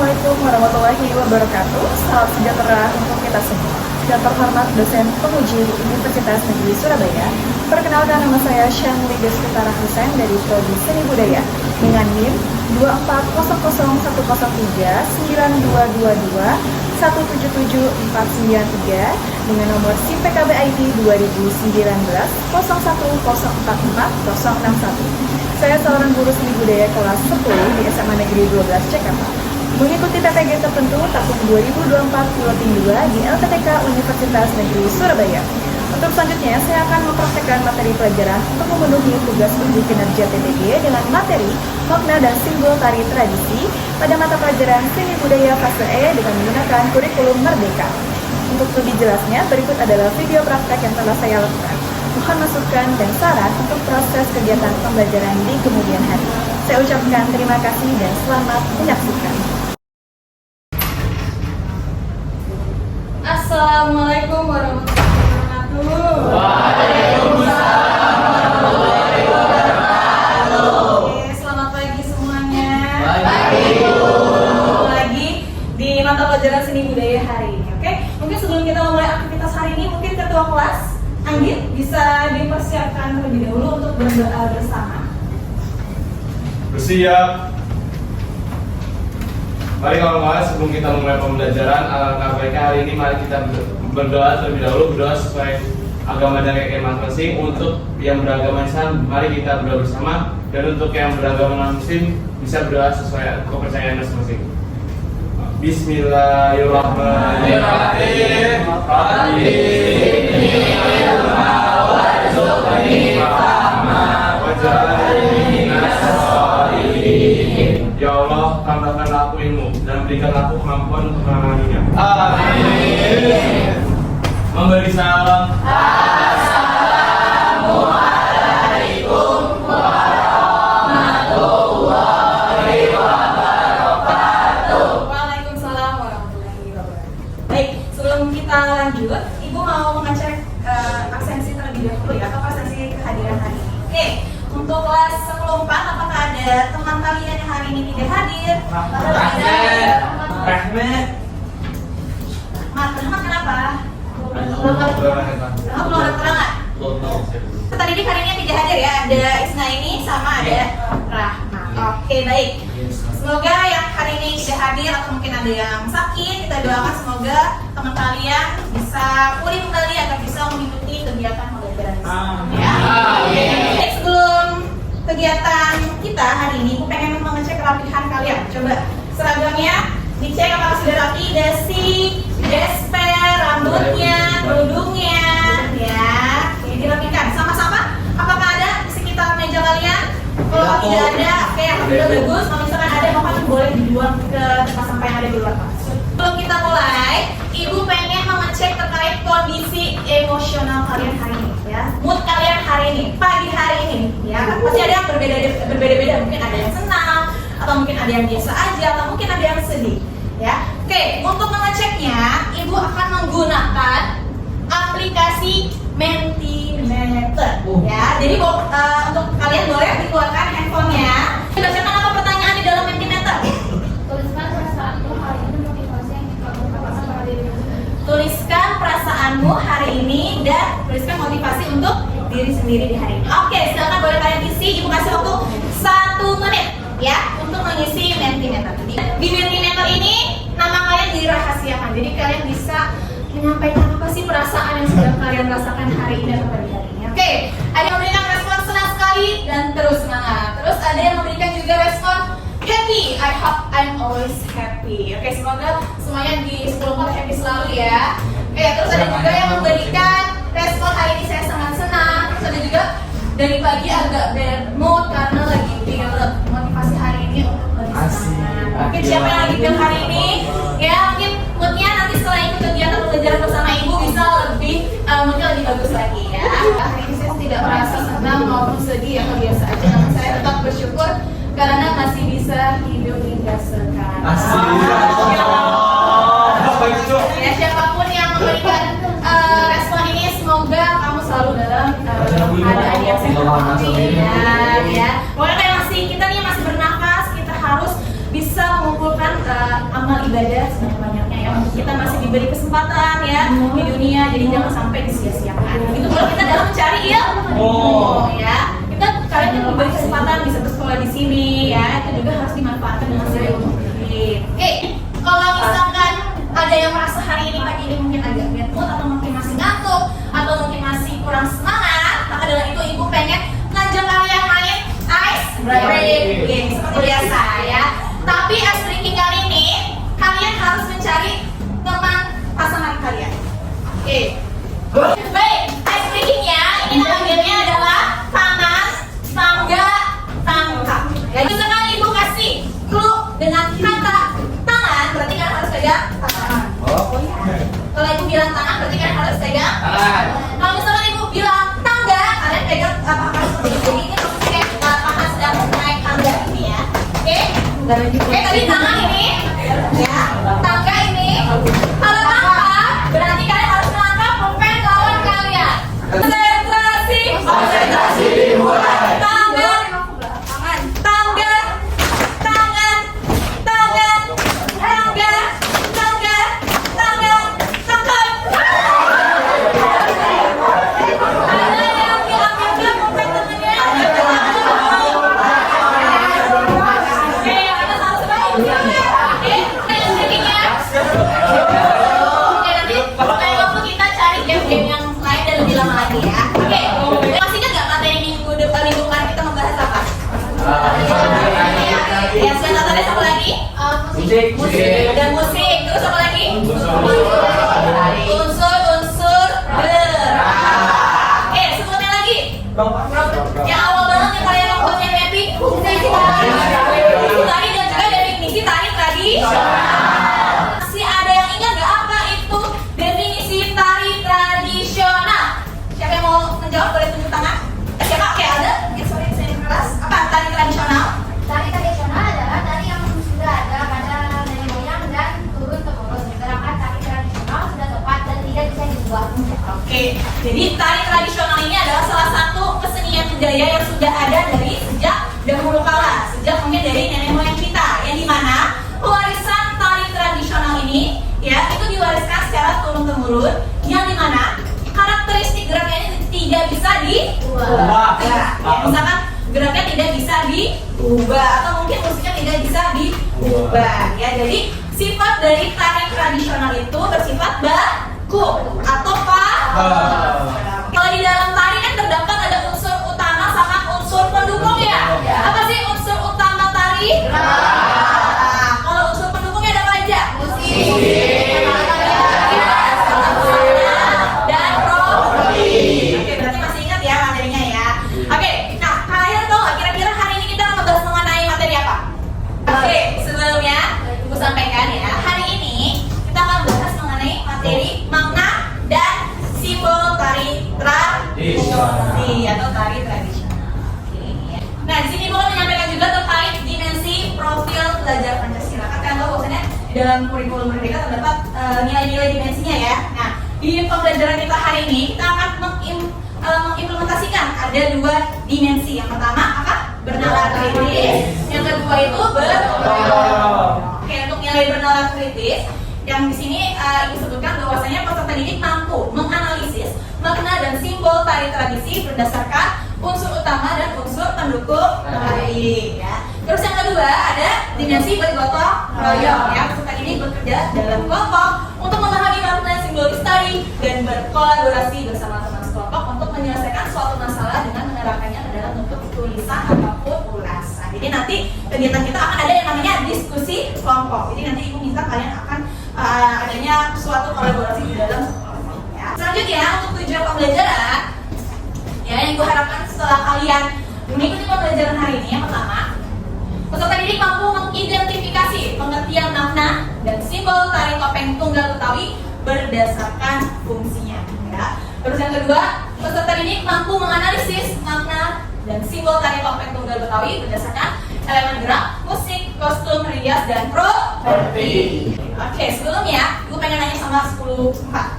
Assalamualaikum warahmatullahi wabarakatuh. Salam sejahtera untuk kita semua. Dan terhormat dosen penguji Universitas Negeri Surabaya. Perkenalkan, nama saya Syahli Deskutara Husain dari Prodi Seni Budaya dengan NIM 240010122177493 dengan nomor SIM PKB ID 2019 01044061. Saya seorang guru seni budaya kelas 10 di SMA Negeri 12 Jakarta. Mengikuti TPG tertentu tahun 2024-2022 di LPTK Universitas Negeri Surabaya. Untuk selanjutnya, saya akan mempraktekkan materi pelajaran untuk memenuhi tugas uji kinerja TPG dengan materi, makna, dan simbol tari tradisi pada mata pelajaran Seni Budaya Fase E dengan menggunakan kurikulum Merdeka. Untuk lebih jelasnya, berikut adalah video praktek yang telah saya lakukan. Mohon masukan dan saran untuk proses kegiatan pembelajaran di kemudian hari. Saya ucapkan terima kasih dan selamat menyaksikan. Assalamualaikum warahmatullahi wabarakatuh. Waalaikumsalam warahmatullahi wabarakatuh. Oke, selamat pagi semuanya. Pagi. Lagi di mata pelajaran seni budaya hari ini. Oke, mungkin sebelum kita memulai aktivitas hari ini, mungkin ketua kelas Anggit bisa dipersiapkan terlebih dahulu untuk berdoa bersama. Bersiap. Mari kawan-kawan, sebelum kita mulai pembelajaran, alangkah baiknya hari ini mari kita berdoa terlebih dahulu, berdoa sesuai agama dan keyakinan masing-masing. Untuk yang beragama Islam, mari kita berdoa bersama, dan untuk yang beragama non-Muslim bisa berdoa sesuai kepercayaan masing-masing. Bismillahirrahmanirrahim. Ya Allah, tambahkanlah aku ilmu dan berikanlah aku kemampuan untuk menangani-nya. Amin. Memberi salam. Assalamualaikum warahmatullahi wabarakatuh. Waalaikumsalam warahmatullahi wabarakatuh. Baik, sebelum kita lanjut, Ibu mau mengecek absensi terlebih dahulu ya, atau absensi kehadiran hari ini. Oke, untuk kelas 10-4, apakah ada teman kalian yang hari ini tidak hadir? Rahmat. Rahmat kenapa? Keluar keterangan. Tadi di hari ini tidak hadir ya, ada Isna ini sama ada Rahmat. Oke, baik. Semoga yang hari ini tidak hadir atau mungkin ada yang sakit, kita doakan semoga teman kalian bisa pulih kembali agar bisa mengikuti kegiatan pembelajaran di sini. Ya. Baik, sebelum kegiatan kita hari ini, aku pengen mengecek kerapihan kalian. Coba seragamnya dicek apakah sudah rapi, dasi, gesper, rambutnya, kerudungnya, ya. Oke, dirapikan. Sama-sama. Apakah ada di sekitar meja kalian? Kalau tidak ada, oke, alhamdulillah bagus. Kalau misalkan ada, mohon boleh dibuang ke tempat sampah yang ada di luar kelas. Sebelum kita mulai, Ibu pengen mengecek terkait kondisi emosional kalian hari ini, ya. Mood kalian hari ini, pagi hari ini, ya. Pasti ada yang berbeda-beda. Mungkin ada yang senang, atau mungkin ada yang biasa aja, atau mungkin ada yang sedih, ya. Oke, untuk mengeceknya, Ibu akan menggunakan aplikasi Mentimeter, ya. Jadi untuk kalian boleh dikeluarkan handphonenya. Bacakan apa pertanyaan di dalam Mentimeter? Tuliskan perasaanmu hari ini, motivasi yang kamu rasakan pada dirimu. Tuliskan perasaanmu hari ini dan tuliskan motivasi untuk diri sendiri di hari ini. Oke, silakan boleh kalian isi. Ibu kasih waktu 1 menit ya untuk mengisi Mentimeter. Di Mentimeter ini nama kalian dirahasiakan. Jadi kalian bisa menyampaikan apa sih perasaan yang sedang kalian rasakan hari ini atau pagi hari ini. Oke, ada yang memberikan respon senang sekali dan terus semangat. Terus ada yang memberikan juga respon happy. I hope I'm always happy. Oke, semoga semuanya di 10 happy selalu ya. Oke, terus ada juga yang memberikan respon hari ini saya sangat senang. Terus ada juga dari pagi agak bad mood karena lagi feel motivasi hari ini untuk lebih semangat. Mungkin siapa yang lagi feel hari ini? Ya, mungkin moodnya nanti setelah ikut kegiatan pembelajaran bersama Ibu bisa lebih mungkin lebih bagus lagi ya. Hari ini saya tidak merasa senang maupun sedih atau biasa aja. Namun saya tetap bersyukur karena masih bisa hidup hingga sekarang. Ya, siapapun yang memberikan respon ini, semoga kamu selalu dalam keadaan yang sehat. Ya, pokoknya kayak kita nih masih bernafas, kita harus bisa mengumpulkan amal ibadah sebanyak-banyaknya ya. Kita masih diberi kesempatan ya di dunia, jadi jangan sampai disia-siakan. Itu kalau kita dalam mencari ilmu ya. Kita kalian yang diberi kesempatan bisa bersekolah di sini ya, itu juga harus dimanfaatkan dengan sebaik mungkin. Oke, kalau misalkan ada yang merasa hari ini pagi ini mungkin agak bad mood atau mungkin masih ngantuk atau mungkin masih kurang semangat, maka dengan itu ibu pengen ngajak kalian main ice breaking seperti biasa ya. Tapi ice breaking kali ini kalian harus mencari teman pasangan kalian. Oke. Baik, ice breakingnya ini bagiannya adalah tangan, tangga, tangkap. Ya, misalkan ibu kasih clue dengan kata tangan, berarti kalian harus pegang tangan. Kalau ibu bilang tangan, berarti kalian harus pegang tangan. Kalau misalkan ibu bilang tangga, kalian pegang apa seperti itu. Ini maksudnya tangan sedang naik tangga ini ya. Oke? Oke, tadi tangan ini, ya. Tangga ini. Kalau tangkap, berarti kalian harus menangkap pulpen lawan kalian. Konsentrasi. Konsentrasi dimulai. Tangan. Tangan. Tangga. Tangan. Tangan. Tangga. Tangga. Tangan. Tangkap. Ada yang bilang pulpen temennya. Oke, ada satu sebaik. Oke, yang sedikitnya. Oke, nanti lain waktu kita cari game-game yang lain dan lebih lama lagi ya. Oke, masih ingat nggak materi minggu depan minggu kemarin kita membahas apa? Ya, sudah tadi apa lagi? Musik. Dan musik. Terus apa lagi? Unsur-unsur gerak. Oke, sebelumnya lagi. Yang awal banget yang kalian waktu yang happy. Tadi dan juga definisi tari tradisional. Masih ada yang ingat nggak apa itu definisi tari tradisional? Siapa yang mau menjawab boleh tunjuk tangan? Siapa? Oke, ada. Oke, sorry saya keras. Apa tari tradisional? Tari tradisional adalah tari yang sudah ada pada nenek moyang dan turun temurun. Sedangkan tari tradisional sudah tepat dan tidak bisa diubah. Oke, jadi tari tradisional ini adalah salah satu kesenian budaya yang sudah ada dari sejak dahulu kala, sejak mungkin dari nenek moyang kita, yang dimana pewarisan tari tradisional ini ya itu diwariskan secara turun temurun, yang dimana karakteristik geraknya ini tidak bisa diubah. Ya, misalkan geraknya tidak bisa diubah atau mungkin musiknya tidak bisa diubah. Ya, jadi sifat dari tari tradisional itu bersifat baku atau kalau di dalam tari kan terdapat ada unsur utama sama unsur pendukung ya. Apa sih unsur utama tari? Kalau unsur pendukungnya ada apa aja? Musik, dan roti. Oke, berarti masih ingat ya materinya ya. Oke, nah kalian tahu nggak kira-kira hari ini kita akan membahas mengenai materi apa? Oke, sebelumnya ibu sampaikan ya, hari ini kita akan bahas mengenai materi makna dan simbol tari tradisi atau tari tradisional. Oke, ya. Nah, di sini boleh menyampaikan juga terkait dimensi profil belajar Pancasila. Kan kalian tahu bahwasanya dalam kurikulum merdeka terdapat nilai-nilai dimensinya ya. Nah, di pembelajaran kita hari ini kita akan mengimplementasikan ada dua dimensi. Yang pertama apa? Bernalar kritis. Yang kedua itu Oke, untuk nilai bernalar kritis yang di sini ibu sebutkan bahwasanya peserta didik mampu menganalisis makna dan simbol tari tradisi berdasarkan unsur utama dan unsur pendukung tari. Ya. Terus yang kedua ada dimensi bergotong royong ya, peserta didik bekerja dalam kelompok untuk memahami makna simbolis tari dan berkolaborasi bersama teman sekelompok untuk menyelesaikan suatu masalah dengan menerapkannya ke dalam bentuk tulisan ataupun ulasan. Jadi nanti kegiatan kita akan ada yang namanya diskusi kelompok. Jadi nanti ibu minta kalian akan adanya suatu kolaborasi di dalam kelompok. Ya. Selanjutnya untuk tujuan pembelajaran, ya yang gue harapkan setelah kalian mengikuti pembelajaran hari ini, yang pertama, peserta didik mampu mengidentifikasi pengertian makna dan simbol tari topeng tunggal Betawi berdasarkan fungsinya. Ya. Terus yang kedua, peserta didik mampu menganalisis makna dan simbol tari topeng tunggal Betawi berdasarkan elemen gerak, musik, kostum, rias, dan properti. Oke, sebelumnya gue pengen nanya sama 10 tempat.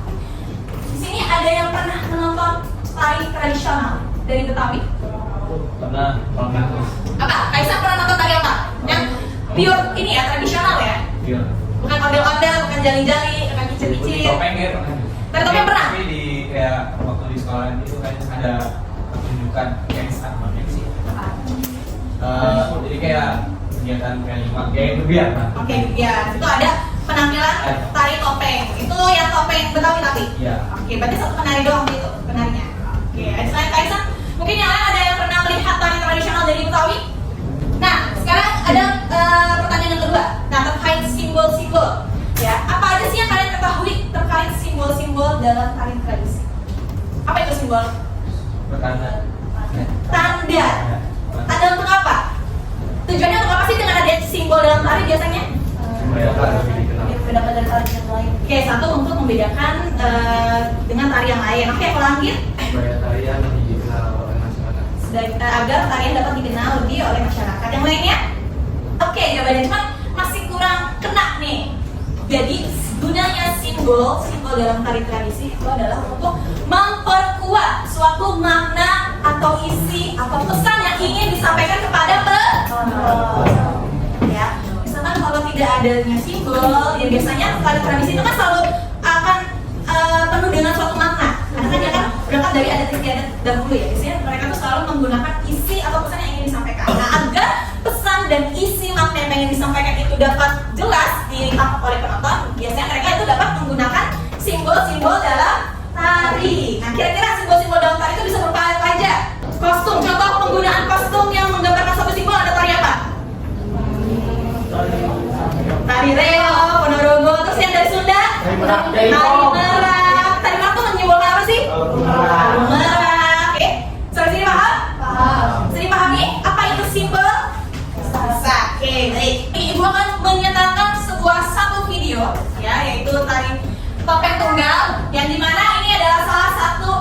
Di sini ada yang pernah menonton tari tradisional dari Betawi? Pernah. Apa? Kaisar pernah nonton tari apa? Yang pure ini ya, tradisional ya? Iya. jali-jali, akan kicir-kicir. Topeng ya pernah. Tari topeng pernah? Tapi di kayak waktu di sekolah itu kan ada pertunjukan dance namanya sih. Jadi kayak kegiatan kayak kebiar kan. Oke, ya itu ada penampilan tari topeng. Itu yang topeng Betawi tapi. Iya. Oke, berarti satu penari doang itu penarinya. Oke, selain Kaisang, mungkin yang lain ada yang pernah melihat tari tradisional dari Betawi? Nah, sekarang ada pertanyaan yang kedua. Nah, terkait simbol-simbol. Ya, apa aja sih yang kalian ketahui terkait simbol-simbol dalam tari tradisi? Apa itu simbol? Pertanda. Tanda. Tanda untuk apa? Tujuannya untuk apa sih dengan ada simbol dalam tari biasanya? Membedakan dari tari yang lain. Oke, satu untuk membedakan dengan tari yang lain. Oke, kalau Anggit? Supaya tarian lebih dikenal oleh masyarakat. Agar tarian dapat dikenal lebih oleh masyarakat. Yang lainnya? Oke, jawabannya cuma masih kurang kena nih. Jadi gunanya simbol dalam tari tradisi itu adalah untuk memperkuat suatu makna atau isi atau pesan yang ingin disampaikan kepada penonton. Ya, misalkan kalau tidak adanya simbol, ya biasanya tari tradisi itu kan selalu akan penuh dengan suatu makna. Karena kan dia kan berangkat dari adat istiadat dahulu ya. Biasanya mereka tuh selalu menggunakan isi atau pesan yang ingin disampaikan. Nah, agar pesan dan isi makna yang ingin disampaikan itu dapat jelas ditangkap oleh penonton, biasanya mereka itu dapat menggunakan simbol-simbol dalam tari. Nah, kira-kira simbol-simbol dalam tari itu bisa berupa apa aja? Kostum, contoh penggunaan kostum yang menggambarkan satu simbol ada tari apa? Tari reo, ponorogo, terus yang dari Sunda? Tari merak. Tari merak itu menyimbolkan apa sih? Merak. Oke, sini paham? Paham. Sini pahami apa itu simbol? Oke, baik. Ibu akan menyatakan satu video, ya, yaitu tari topeng tunggal, yang dimana ini adalah salah satu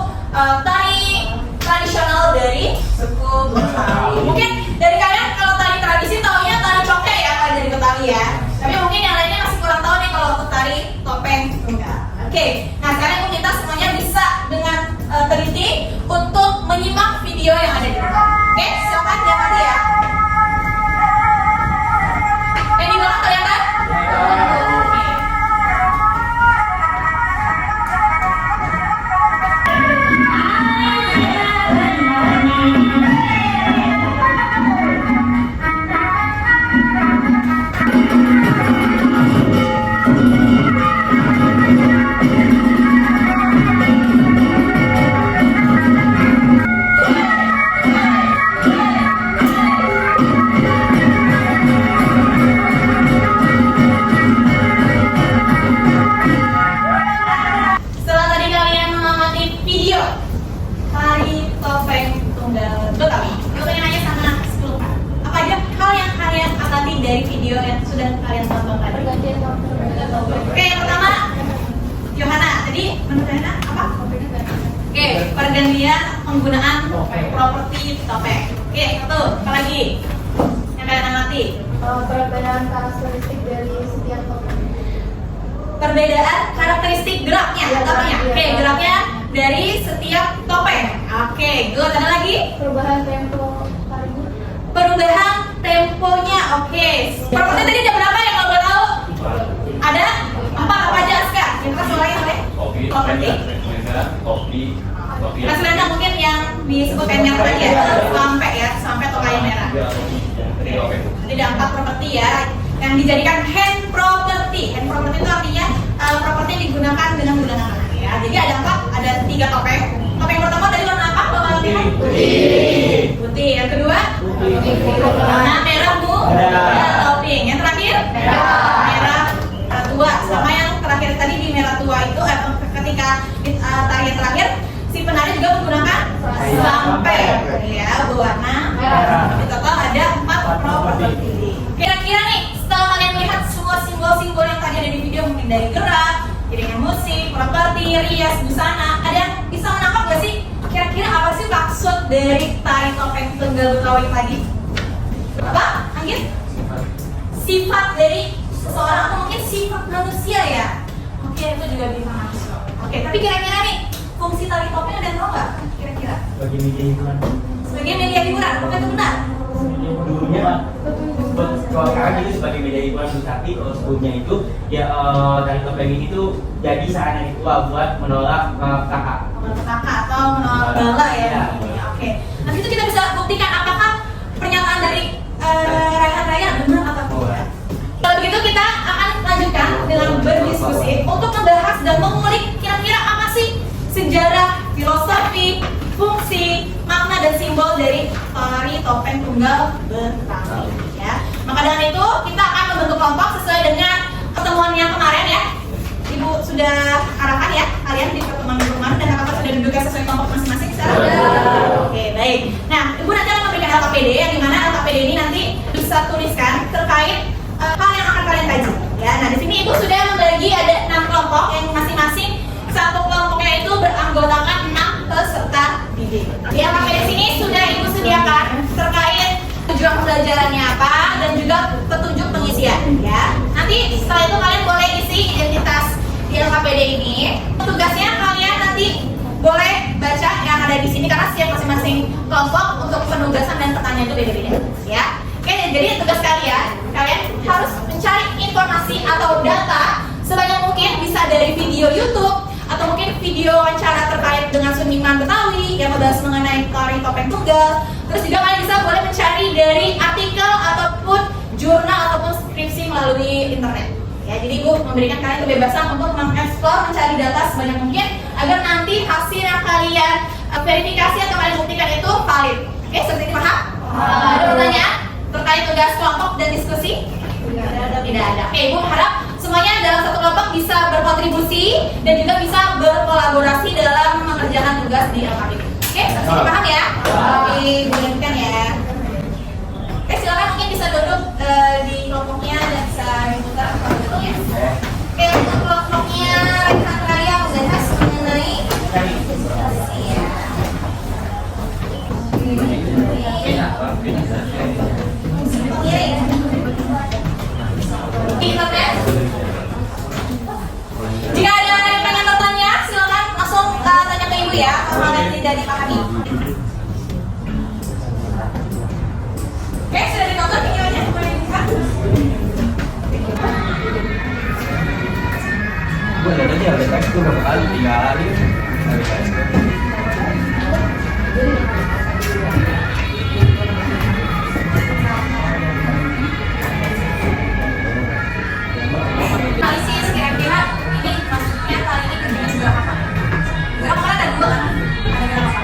tari tradisional dari suku Betawi. Mungkin dari kalian kalau tari tradisi taunya tari cokek ya kalau dari Betawi ya. Tapi mungkin yang lainnya masih kurang tahu nih kalau untuk tari topeng tunggal. Oke, nah sekarang kita semuanya bisa dengan teliti untuk menyimak video yang ada di depan. Oke, silakan diamati ya. Yang di belakang kelihatan? Setelah tadi kalian mengamati video tari topeng tunggal Betawi, gue pengen nanya sama 10 apa aja hal yang kalian amati dari video yang sudah kalian tonton tadi? Oke, yang pertama Johanna, tadi menurut Johanna apa? Oke, pergantian penggunaan properti topeng. Oke, satu, apa lagi yang kalian amati? Perbedaan karakteristik dari setiap topeng. Perbedaan karakteristik geraknya, topengnya. Oke, geraknya dari setiap topeng. Oke, good. Ada lagi? Perubahan tempo tari. Perubahan temponya. Oke. Properti tadi jam berapa ya kalau boleh tahu? Ada 4 apa aja Aska? Yang kita suaranya oleh properti. Mas Renda mungkin yang disebutkan merah tadi ya, sampai atau kayak merah. Jadi ada 4 properti ya yang dijadikan hand property. Hand property itu artinya properti yang digunakan dengan menggunakan tangan ya. Jadi ada 3 topeng. Topeng pertama dari warna apa? Putih. Yang kedua? Warna merah bu. Topping. Yang terakhir? Merah tua. Sama yang terakhir tadi di merah tua itu ketika tarian terakhir si penari juga menggunakan sampai ya berwarna merah. Di total ada 4 properti. Kira-kira nih setelah kalian melihat semua simbol-simbol yang tadi ada di video, mungkin dari gerak, iringan musik, properti, rias, busana, ada yang bisa menangkap gak sih? Kira-kira apa sih maksud dari tari topeng tunggal Betawi tadi? Apa? Anggit? Sifat dari seseorang atau mungkin sifat manusia ya? Oke, itu juga bisa masuk. Oke, tapi kira-kira nih fungsi tari topeng ada yang tahu nggak? Kira-kira? Bagi media hiburan. Sebagai media hiburan, bukan itu benar? Dulunya kalau sekarang itu sebagai media hiburan, tapi kalau sebelumnya itu ya tari topeng ini tuh jadi sarana ritual buat menolak kakak. Menolak kakak atau menolak bala ya. Oke. Nanti itu kita bisa buktikan apakah pernyataan dari Rayhan benar atau tidak. Kalau begitu kita akan lanjutkan dengan berdiskusi untuk membahas dan mengulik kira-kira apa sih sejarah, filosofi, fungsi, makna dan simbol dari tari topeng tunggal Betawi ya. Maka dengan itu kita akan membentuk kelompok sesuai dengan pertemuan yang kemarin ya. Ibu sudah arahkan ya kalian di pertemuan kemarin dan apakah sudah dudukkan sesuai kelompok masing-masing sekarang? Oke, baik. Nah, Ibu nanti akan memberikan LKPD yang dimana LKPD ini nanti bisa tuliskan terkait hal yang akan kalian kaji ya. Nah, di sini Ibu sudah membagi ada 6 kelompok yang masing-masing satu kelompoknya itu beranggotakan 6 peserta didik. Di LKPD sini sudah Ibu sediakan terkait tujuan pembelajarannya apa dan juga petunjuk pengisian ya. Nanti setelah itu kalian boleh isi identitas di LKPD ini. Tugasnya kalian nanti boleh baca yang ada di sini karena setiap masing-masing kelompok untuk penugasan dan pertanyaan itu beda-beda ya. Oke, jadi tugas kalian harus mencari informasi atau data sebanyak mungkin, bisa dari video YouTube atau mungkin video wawancara terkait dengan seniman Betawi yang membahas mengenai tari topeng tunggal. Terus juga kalian bisa boleh mencari dari artikel ataupun jurnal ataupun skripsi melalui internet. Ya, jadi Ibu memberikan kalian kebebasan untuk mengeksplor, mencari data sebanyak mungkin agar nanti hasil yang kalian verifikasi atau kalian buktikan itu valid. Oke, seperti ini paham? Ada pertanyaan terkait tugas kelompok dan diskusi? Tidak ada. Oke, Ibu harap semuanya dalam satu kelompok bisa berkontribusi dan juga bisa berkolaborasi dalam mengerjakan tugas di LKPD. Oke, seperti ini paham ya? Oke, Ibu lanjutkan ya. Oke, silakan mungkin bisa duduk di kelompoknya dan bisa dibuka kelompoknya. Oke, untuk kelompoknya Rayhan Raya membahas mengenai diskusi ya. Internet. Jika ada yang pengen bertanya, silakan langsung tanya ke Ibu ya, kalau yang tidak dipahami. Oke, sudah ditonton videonya, boleh dilihat. Gue lihat aja ada teks tuh berapa kali, 3 kali. Analisis kira-kira ini maksudnya kali ini kerjanya seberapa apa? Berapa kan ada 2 kan? Ada berapa apa?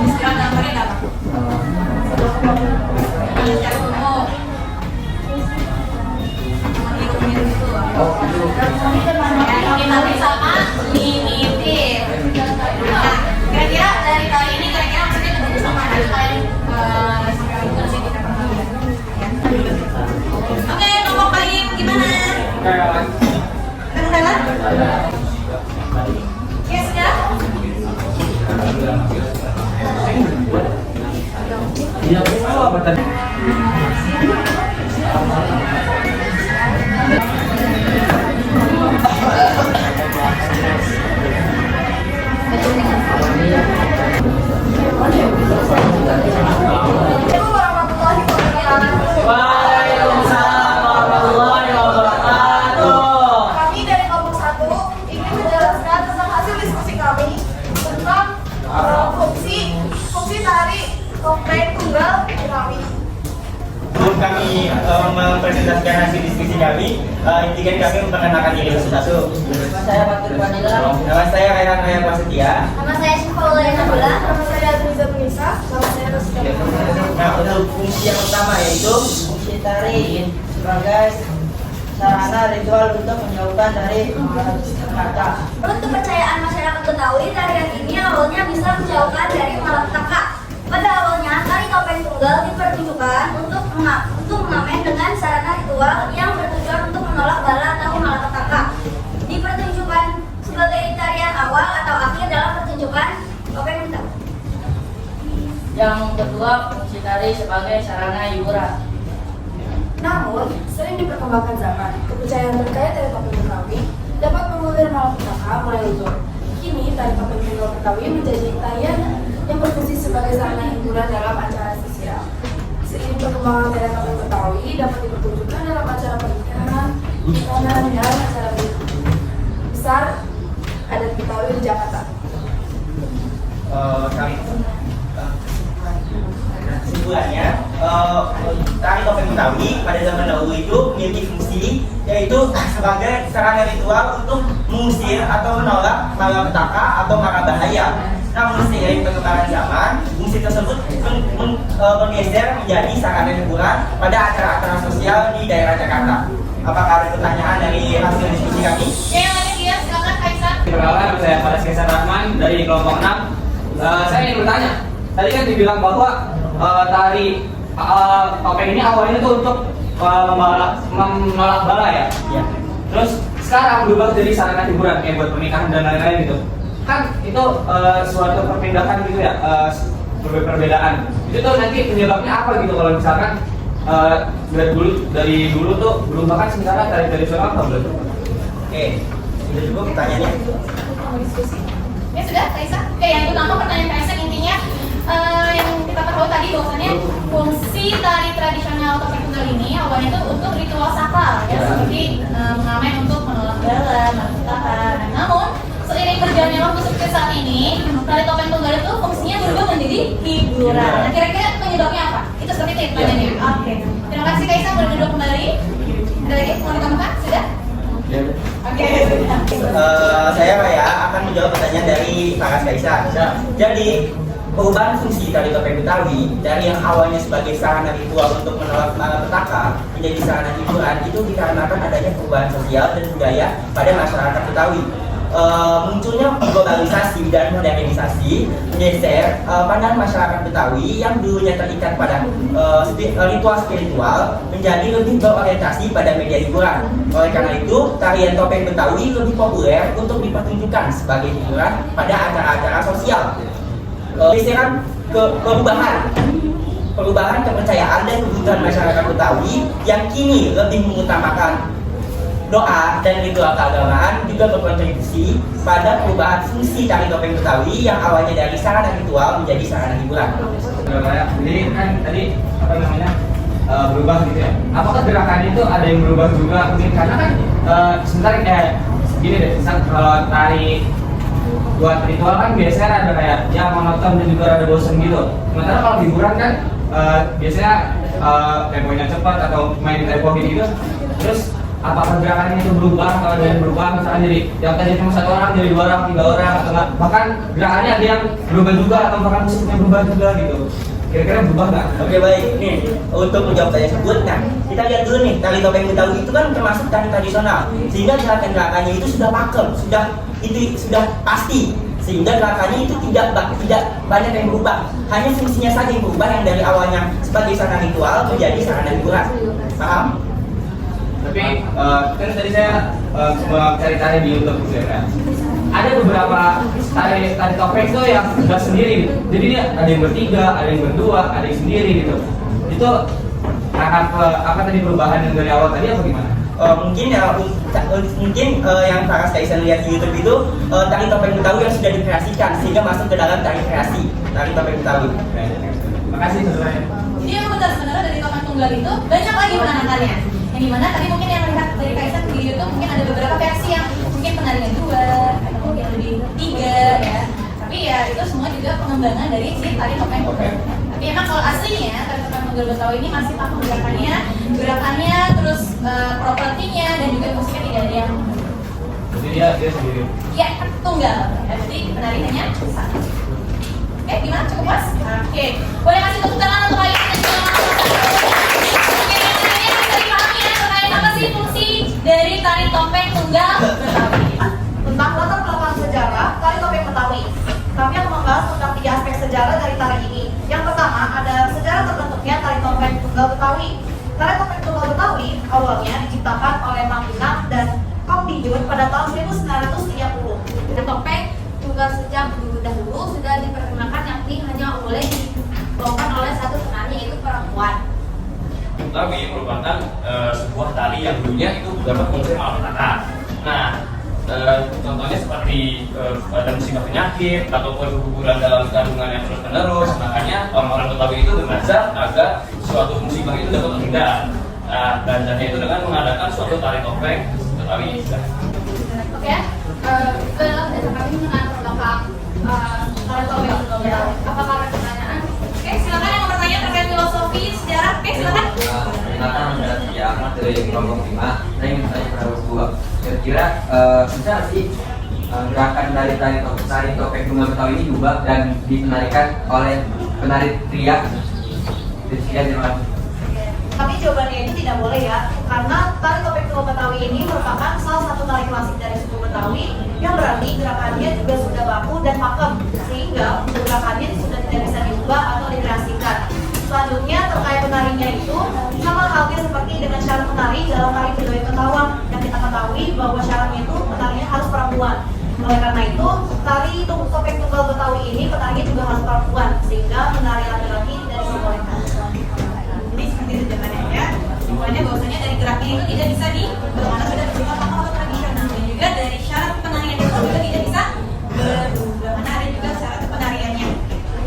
Istilah gambarnya ada apa? Secara umum. Hitung itu. Ini nanti sama limited. Nah, kira-kira dari kali ini kira-kira maksudnya ketemu sama ada kalian diskusi kita pernah. Oke, kelompok baik gimana? Kenalan? Ya sudah. Iya, apa tadi? Waalaikumsalam warahmatullahi wabarakatuh. Kami dari kelompok 1 ingin menjelaskan tentang hasil diskusi kami tentang fungsi tari topeng tunggal Betawi. Sebelum kami mempresentasikan hasil diskusi kami, izinkan kami memperkenalkan diri satu-satu. Saya Fatur Fadila. Nama saya Rayhan Raya Prasetya. Nama saya Syifa Nabila. Nama saya Adriza Penisa. Nama saya Rosita. Nah, untuk fungsi yang pertama yaitu Fungsi tari sebagai sarana ritual untuk menjauhkan dari kata. Menurut kepercayaan masyarakat Betawi, tarian ini awalnya bisa menjauhkan dari malapetaka. Pada awalnya, tari topeng tunggal dipertunjukkan untuk mengamen dengan sarana ritual yang bertujuan untuk menolak bala atau malapetaka. Dipertunjukkan sebagai tarian awal atau akhir dalam pertunjukan topeng Betawi. Yang kedua, fungsi tari sebagai sarana hiburan. Namun, sering diperkembangkan zaman, kepercayaan terkait tari topeng Betawi dapat mengusir malapetaka mulai luntur. Kini, tari topeng tunggal Betawi menjadi tarian yang berfungsi sebagai sarana hiburan dalam acara sosial. Seiring Perkembangan tarian topeng Betawi dapat dipertunjukkan dalam acara pernikahan, hitanan, dan acara besar adat Betawi di Jakarta. Kesimpulannya, tari topeng Betawi pada zaman dahulu itu memiliki fungsi yaitu sebagai sarana ritual untuk mengusir atau menolak malapetaka atau mara bahaya. Namun seiring perkembangan zaman, fungsi tersebut bergeser menjadi sarana hiburan pada acara-acara sosial di daerah Jakarta. Apakah ada pertanyaan dari hasil diskusi kami? Oke, lanjut dia, silakan Kaisar. Perkenalkan, saya Faris Kaisar Rahman dari kelompok 6. Saya ingin bertanya, tadi kan dibilang bahwa tari topeng ini awalnya itu untuk menolak bala ya? Ya. Terus sekarang berubah jadi sarana hiburan kayak buat pernikahan dan lain-lain gitu. Kan itu suatu perpindahan gitu ya, perbedaan. Itu tuh nanti penyebabnya apa gitu kalau misalkan dari dulu tuh berubah kan sementara tari tradisional apa belum? Oke, sudah cukup pertanyaannya. Ya sudah, Kaisar. Oke, yang utama pertanyaan Kaisar intinya yang kita tahu tadi bahwasannya fungsi tari tradisional topeng tunggal ini awalnya itu untuk ritual sakral ya, seperti mengamen untuk menolak bala, malapetaka. Namun seiring berjalannya waktu seperti saat ini, tari topeng tunggal itu fungsinya berubah menjadi hiburan. Nah, kira-kira penyebabnya apa? Itu seperti itu pertanyaannya. Oke. Terima kasih Kaisar, boleh duduk kembali. Ada lagi mau ditambahkan? Sudah? Oke. Saya Raya akan menjawab pertanyaan dari Faras Kaisar. Jadi perubahan fungsi tari topeng Betawi dari yang awalnya sebagai sarana ritual untuk menolak malapetaka menjadi sarana hiburan itu dikarenakan adanya perubahan sosial dan budaya pada masyarakat Betawi. Munculnya globalisasi dan modernisasi menggeser pandangan masyarakat Betawi yang dulunya terikat pada ritual spiritual menjadi lebih berorientasi pada media hiburan. Oleh karena itu, tarian topeng Betawi lebih populer untuk dipertunjukkan sebagai hiburan pada acara-acara sosial. Geseran perubahan kepercayaan dan kebutuhan masyarakat Betawi yang kini lebih mengutamakan doa dan ritual keagamaan juga berkontribusi pada perubahan fungsi tari topeng Betawi yang awalnya dari sarana ritual menjadi sarana hiburan. Jadi kan tadi apa namanya berubah gitu ya. Apakah gerakan itu ada yang berubah juga? Mungkin karena kan sebentar kayak gini deh, kalau tari buat ritual kan biasanya ada kayak ya monoton dan juga ada bosan gitu. Sementara kalau hiburan kan biasanya temponya cepat atau main tempo gitu. Terus apakah gerakannya itu berubah atau ada yang berubah? Misalnya jadi yang tadi cuma 1 orang jadi 2 orang, 3 orang atau enggak? Bahkan gerakannya ada yang berubah juga atau bahkan musiknya berubah juga gitu. Kira-kira berubah nggak? Oke baik, nih untuk menjawab tanya tersebut, nah kita lihat dulu nih tari topeng Betawi itu kan termasuk tari tradisional, sehingga gerakan-gerakannya itu sudah pakem, sudah pasti, sehingga gerakannya itu tidak banyak yang berubah, hanya fungsinya saja yang berubah yang dari awalnya sebagai sarana ritual menjadi sarana hiburan. Paham? Tapi kan tadi saya cari-cari di YouTube gitu ya. Ada beberapa tari topeng itu yang sudah sendiri. Jadi dia ada yang bertiga, ada yang berdua, ada yang sendiri gitu. Itu apa tadi perubahan yang dari awal tadi apa gimana? Mungkin yang Faras Kaisar lihat di YouTube itu tari topeng Betawi yang sudah dikreasikan sehingga masuk ke dalam tari kreasi tari topeng Betawi. Terima kasih sebenarnya. Jadi yang benar sebenarnya dari topeng tunggal itu banyak lagi penanganannya. Yang dimana tadi mungkin yang melihat dari Kaisar di YouTube mungkin ada beberapa versi yang mungkin penarinya 2 atau mungkin lebih 3 ya. Tapi ya itu semua juga pengembangan dari si tari topeng tunggal. Tapi emang kalau aslinya tari topeng tunggal Betawi ini masih pakem gerakannya, terus propertinya dan juga musiknya tidak ada yang. Jadi dia sendiri. Ya tunggal. Ya, jadi penarinya satu. Oke, gimana? Cukup pas? Oke, boleh kasih tepuk tangan untuk kalian. Apa sih fungsi dari tari topeng tunggal Betawi? Tentang latar belakang sejarah tari topeng Betawi. Kami akan membahas tentang 3 aspek sejarah dari tari ini. Yang pertama ada sejarah terbentuknya tari topeng tunggal Betawi. Tari topeng tunggal Betawi awalnya diciptakan oleh Mang Inang dan Kong Dijun pada tahun 1930. Dan topeng tunggal sejak dulu dahulu sudah diperkenalkan yakni hanya boleh dibawakan oleh satu penari yaitu perempuan. Betawi merupakan sebuah tari yang dulunya itu dapat fungsi malapetaka. Nah, Contohnya seperti pada musibah penyakit ataupun guguran dalam kandungan yang terus menerus. Makanya orang-orang Betawi itu bernazar agar suatu musibah itu dapat terhindar. Dan itu dengan mengadakan suatu tari topeng Betawi. Oke, dalam desa kami mengenal tentang tari topeng Betawi. Apakah ada pertanyaan? Oke, silakan yang mau bertanya terkait filosofi sejarah. Oke, silakan. Ternyata mendapat sejarah dari kelompok 5. Saya ingin bertanya pada berdua. Kira-kira bisa sih gerakan dari tari topeng tunggal Betawi ini diubah dan dipenarikan oleh penari pria? Sekian, terima kasih. Tapi jawabannya itu tidak boleh ya, karena tari topeng tunggal Betawi ini merupakan salah satu tari klasik dari suku Betawi yang berarti gerakannya juga sudah baku dan pakem, sehingga untuk gerakannya sudah tidak bisa diubah atau dikreasikan. Selanjutnya terkait penarinya itu sama halnya seperti dengan syarat penari dalam tari Bedoya Ketawang yang kita ketahui bahwa syaratnya itu penarinya harus perempuan. Oleh karena itu, tari topeng tunggal Betawi ini penarinya juga harus perempuan, sehingga penari laki-laki tidak diperbolehkan. Jadi seperti itu jawabannya ya. Pokoknya bahwasanya dari geraknya itu tidak bisa berubah karena sudah bersifat pakem atau tradisional, dan juga dari syarat penarian itu juga tidak bisa berubah karena ada juga syarat penariannya.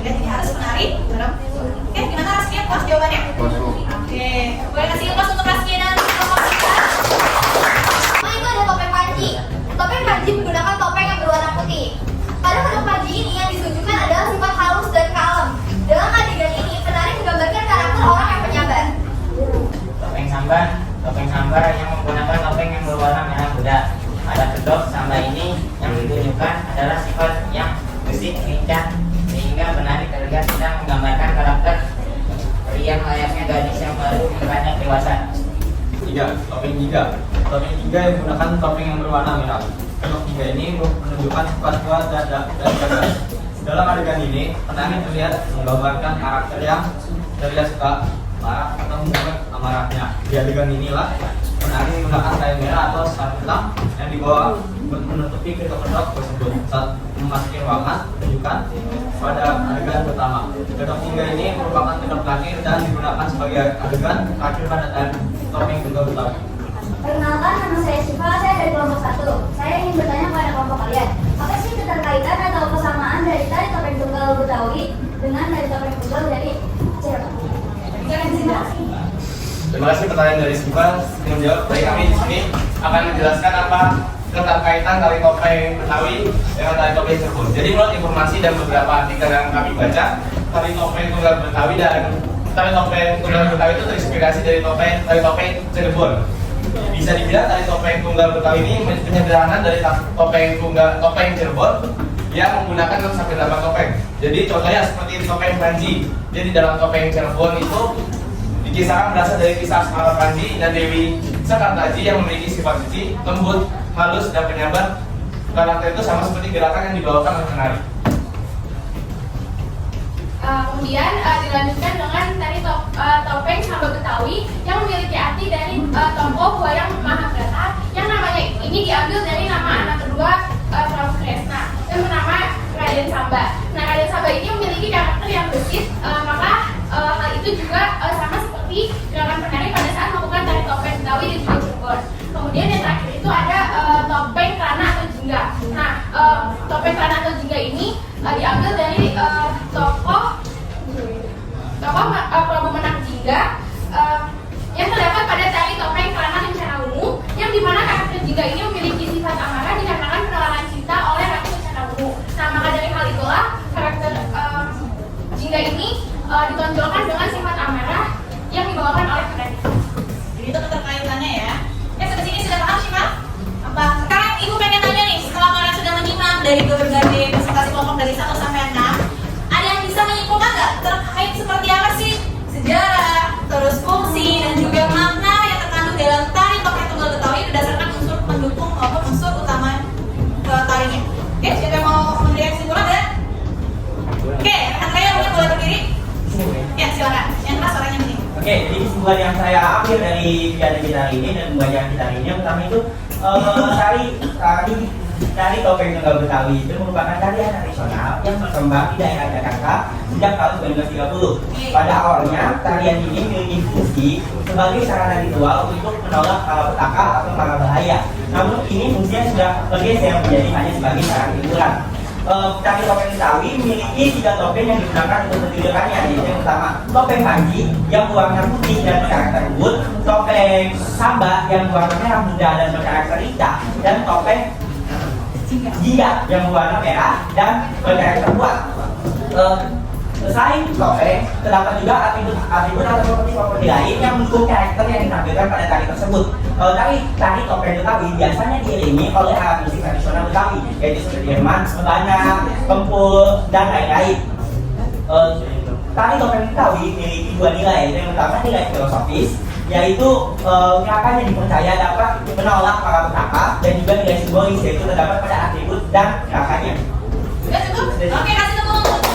Ya, jadi harus penari perempuan. Oke, gimana Raskia? Puas jawabannya? Oke, boleh kasih lepas untuk Raskia dan kelompok kita. Nah, itu ada topeng panji. Topeng panji menggunakan topeng yang berwarna putih. Pada bentuk panji ini yang ditunjukkan adalah sifat halus dan kalem. Dalam adegan ini, penari menggambarkan karakter orang yang penyabar. Topeng sambar yang menggunakan topeng yang berwarna merah muda. Pada kedok sambar ini yang ditunjukkan adalah sifat yang gesit, lincah, sehingga penari terlihat sedang menggambarkan karakter pria layaknya gadis yang baru beranjak dewasa. Topeng tiga yang menggunakan topeng yang berwarna merah. Kedok tiga ini menunjukkan sifat kuat dan tegas. Dalam adegan ini, penari terlihat menggambarkan karakter yang terlihat suka marah atau mengungkap amarahnya. Di adegan inilah penari menggunakan kain merah atau sarung hitam yang dibawa menutupi kedok-kedok tersebut. Saat memasuki ruangan, tunjukkan pada adegan pertama. Kedok tiga ini merupakan kedok kaki dan digunakan sebagai adegan kaki pada topeng tunggal Betawi. Perkenalkan, nama saya Siva, saya dari kelompok 1. Saya ingin bertanya kepada kelompok kalian, apa sih keterkaitan atau kesamaan dari tari topeng tunggal Betawi dengan tari topeng tunggal dari Cirebon? Terima kasih pertanyaan dari Siva. Menjawab, baik, kami di sini akan menjelaskan apa keterkaitan tari topeng Betawi dengan tari topeng Cirebon. Jadi menurut informasi dan beberapa artikel yang kami baca, tari topeng tunggal Betawi dan tari topeng tunggal Betawi itu terinspirasi dari tari topeng Cirebon. Bisa dibilang tari topeng tunggal Betawi ini penyederhanaan dari topeng Cirebon yang menggunakan 6-8 topeng. Jadi contohnya seperti topeng Panji. Jadi dalam topeng Cirebon itu dikisahkan berasal dari kisah Asmara Panji dan Dewi Sekartaji yang memiliki sifat suci, lembut, halus, dan penyabar. Karakter itu sama seperti gerakan yang dibawakan oleh penari. Kemudian dilanjutkan dengan tari topeng sambar Betawi yang memiliki arti dari tokoh wayang Mahabharata yang namanya ini diambil dari nama anak kedua Prabu Kresna yang bernama Raden Samba. Nah, Raden Samba ini memiliki karakter yang gesit, maka hal itu juga sama seperti gerakan penari pada saat melakukan tari topeng Betawi di Cirebon. Kemudian yang terakhir itu ada topeng Krana atau Jingga. Nah, topeng Krana atau Jingga ini diambil dari tokoh Prabu Menak Jingga yang terdapat pada tari topeng Krana Kencana Ungu, yang dimana karakter Jingga ini memiliki sifat amarah dikarenakan penolakan cinta oleh Ratu Kencana Ungu. Nah, maka dari hal itulah karakter Jingga ini ditonjolkan dengan sifat amarah yang dibawakan oleh penari. Jadi itu keterkaitannya ya. Ya, sampai sini sudah paham sih, Pak? Apa? Sekarang Ibu pengen tanya nih, setelah kalian sudah menyimak dari berbagai presentasi kelompok dari 1 sampai 6, ada yang bisa menyimpulkan nggak terkait seperti apa sih sejarah, terus fungsi, dan juga makna yang terkandung dalam tari topeng tunggal Betawi berdasarkan unsur pendukung maupun unsur utama tarinya? Oke, siapa yang mau memberikan kesimpulan dan? Oke, rekan saya mungkin boleh berdiri? Ya, silakan. Yang keras suaranya penting. Oke, jadi kesimpulan yang saya ambil dari kegiatan kita hari ini dan pembelajaran kita hari ini yang pertama itu tari topeng tunggal Betawi itu merupakan tarian tradisional yang berkembang di daerah Jakarta sejak tahun 1930. Pada awalnya, tarian ini memiliki fungsi sebagai sarana ritual untuk menolak petaka atau mara bahaya. namun ini fungsinya sudah bergeser menjadi hanya sebagai sarana hiburan. Tari topeng Betawi memiliki 3 topeng yang digunakan untuk pertunjukannya, yaitu yang pertama topeng panji yang berwarna putih dan berkarakter ubud, topeng samba yang berwarna merah muda dan berkarakter Rita, dan topeng jingga yang berwarna merah dan berkarakter kuat. Selain topeng, terdapat juga atribut atau properti lain yang mendukung karakter yang ditampilkan pada tari tersebut. Tari topeng Betawi biasanya diiringi oleh alat musik tradisional Betawi, yaitu seperti herman, sebana, kempul, dan lain-lain. Tari topeng Betawi memiliki 2 nilai, yaitu yang pertama nilai filosofis, yaitu gerakan yang dipercaya dapat menolak para petaka, dan juga nilai simbolis, yaitu terdapat pada atribut dan gerakannya. Sudah cukup? Oke, kasih tepuk tangan.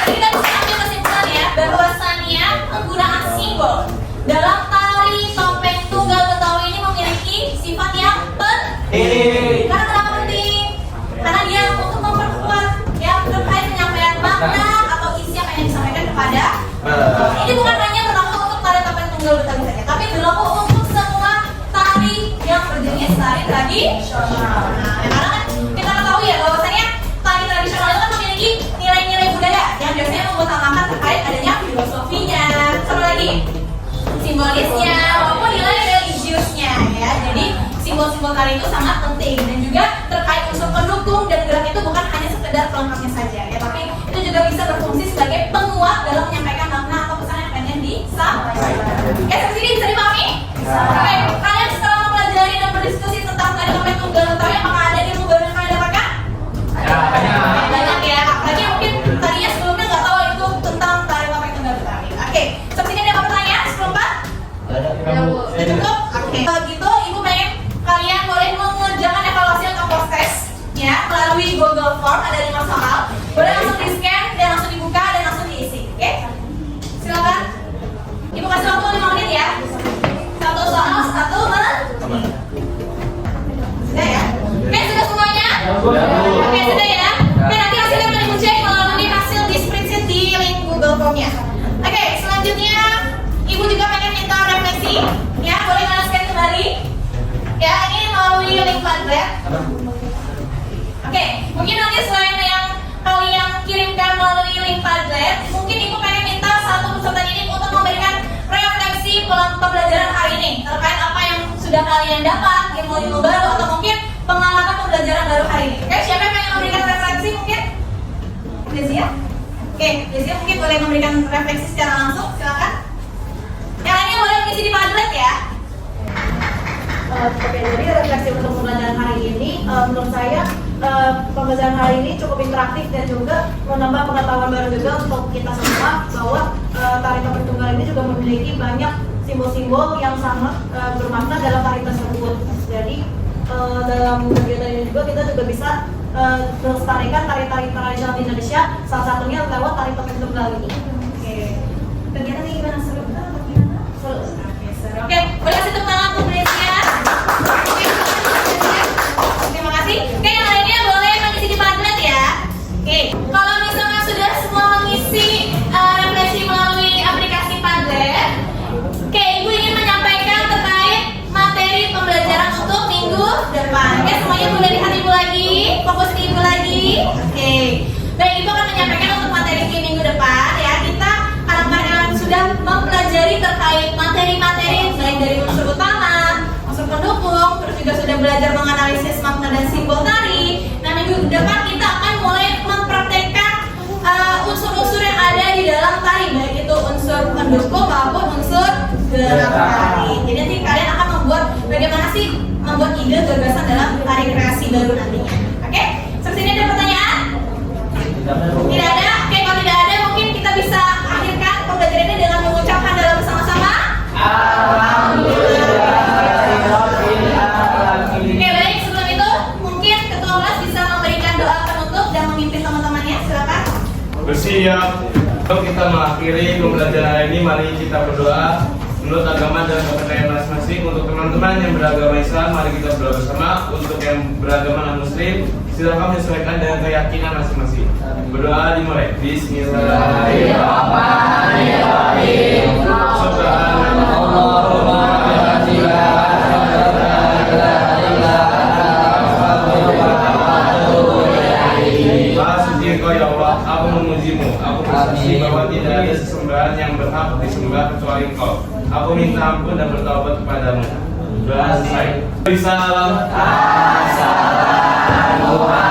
Kita bisa ambil kesimpulan ya, bahwasannya penggunaan simbol dalam tari topeng tunggal Betawi ini memiliki sifat yang penting. Karena kenapa penting? Karena dia untuk memperkuat yang terkait penyampaian makna atau isi yang ingin disampaikan kepada. Ini bukan hanya berlaku untuk tari topeng tunggal Betawi saja, tapi berlaku untuk semua tari yang berjenis tari tradisional. Nah, karena kan kita ketahui ya bahwasannya tari tradisional itu kan memiliki nilai-nilai budaya yang biasanya mengutamakan terkait adanya filosofinya, sama lagi simbolisnya, maupun nilai religiusnya ya. Jadi simbol-simbol tari itu sangat penting, dan juga terkait unsur pendukung dan gerak itu bukan hanya sekedar pelengkapnya saja ya, tapi itu juga bisa berfungsi sebagai penguat dalam menyampaikan makna atau pesan yang pengen disampaikan. Sampai sini bisa dipahami? Oke, kalian setelah mempelajari dan berdiskusi tentang tari topeng tunggal Betawi, apakah ada ilmu baru yang kalian dapatkan? Banyak ya, apalagi mungkin tadinya sebelumnya nggak tahu itu tentang tari topeng tunggal Betawi. Oke, seperti ini ada pertanyaan sebelum Pak? Sudah cukup? Oke. Kalau gitu, Ibu pengen kalian boleh mengerjakan evaluasi untuk post-test ya melalui Google Form, ada 5 soal. Boleh langsung di-scan dan langsung dibuka dan langsung diisi. Oke? Silakan. Ibu kasih waktu 5 menit ya. 1 soal, 1 menit. Sudah ya? Oke, sudah semuanya? Oke, sudah ya? Oke, nanti hasilnya akan Ibu cek melalui hasil di spreadsheet di link Google Form-nya. Oke, selanjutnya Ibu juga pengen minta refleksi ya, boleh scan kembali ya, ini melalui link Padlet. Oke, mungkin nanti selain yang kalian kirimkan melalui link Padlet, mungkin Ibu pengen minta satu peserta ini untuk memberikan refleksi pembelajaran hari ini terkait apa yang sudah kalian dapat, ilmu-ilmu baru, atau mungkin pengalaman pembelajaran baru hari ini. Oke, siapa yang pengen memberikan refleksi mungkin? Dezia? Oke, Dezia mungkin boleh memberikan refleksi secara langsung, silakan. Yang lainnya boleh mengisi di Padlet ya. Oke, jadi refleksi untuk pembelajaran hari ini, menurut saya pembelajaran hari ini cukup interaktif dan juga menambah pengetahuan baru juga untuk kita semua, bahwa tari topeng tunggal ini juga memiliki banyak simbol-simbol yang sangat bermakna dalam tari tersebut. Jadi dalam kegiatan ini juga kita juga bisa melestarikan tari-tari tradisional di Indonesia, salah satunya lewat tari topeng tunggal ini. Oke, kegiatannya gimana? Seru? Oke, boleh kasih tepuk tangan untuk Dezia. Terima kasih. Oke, yang lainnya boleh mengisi di Padlet ya. Oke, kalau misalnya sudah semua mengisi refleksi melalui aplikasi Padlet, oke, Ibu ingin menyampaikan terkait materi pembelajaran untuk minggu depan. Oke, semuanya boleh lihat Ibu lagi, fokus ke Ibu lagi. Oke, baik, Ibu akan menyampaikan untuk materi di minggu depan ya. Kita anak-anak sudah mempelajari terkait materi-materi baik dari unsur utama, unsur pendukung, terus juga sudah belajar menganalisis makna dan simbol tari. Nah, minggu depan kita akan mulai mempraktekkan unsur-unsur yang ada di dalam tari, baik itu unsur pendukung maupun unsur gerak tari. Jadi nanti kalian akan membuat bagaimana sih membuat ide gagasan dalam tari kreasi baru nantinya. Oke? Seperti ini ada pertanyaan? Tidak ada? Oke, kalau tidak ada mungkin kita bisa akhirkan pembelajaran ini dengan mengucapkan dalam bersama-sama Alhamdulillah. Oke, baik, sebelum itu mungkin ketua kelas bisa memberikan doa penutup dan memimpin teman-temannya, silakan. Bersiap. Untuk kita mengakhiri pembelajaran hari ini, mari kita berdoa menurut agama dan kepercayaan masing-masing. Untuk teman-teman yang beragama Islam, mari kita berdoa bersama. Untuk yang beragama non-Muslim, silakan menyesuaikan dengan keyakinan masing-masing. Berdoa dimulai. Bismillahirrahmanirrahim. Subhanallah. kepadamu. Doa selesai. Salam. Assalamualaikum.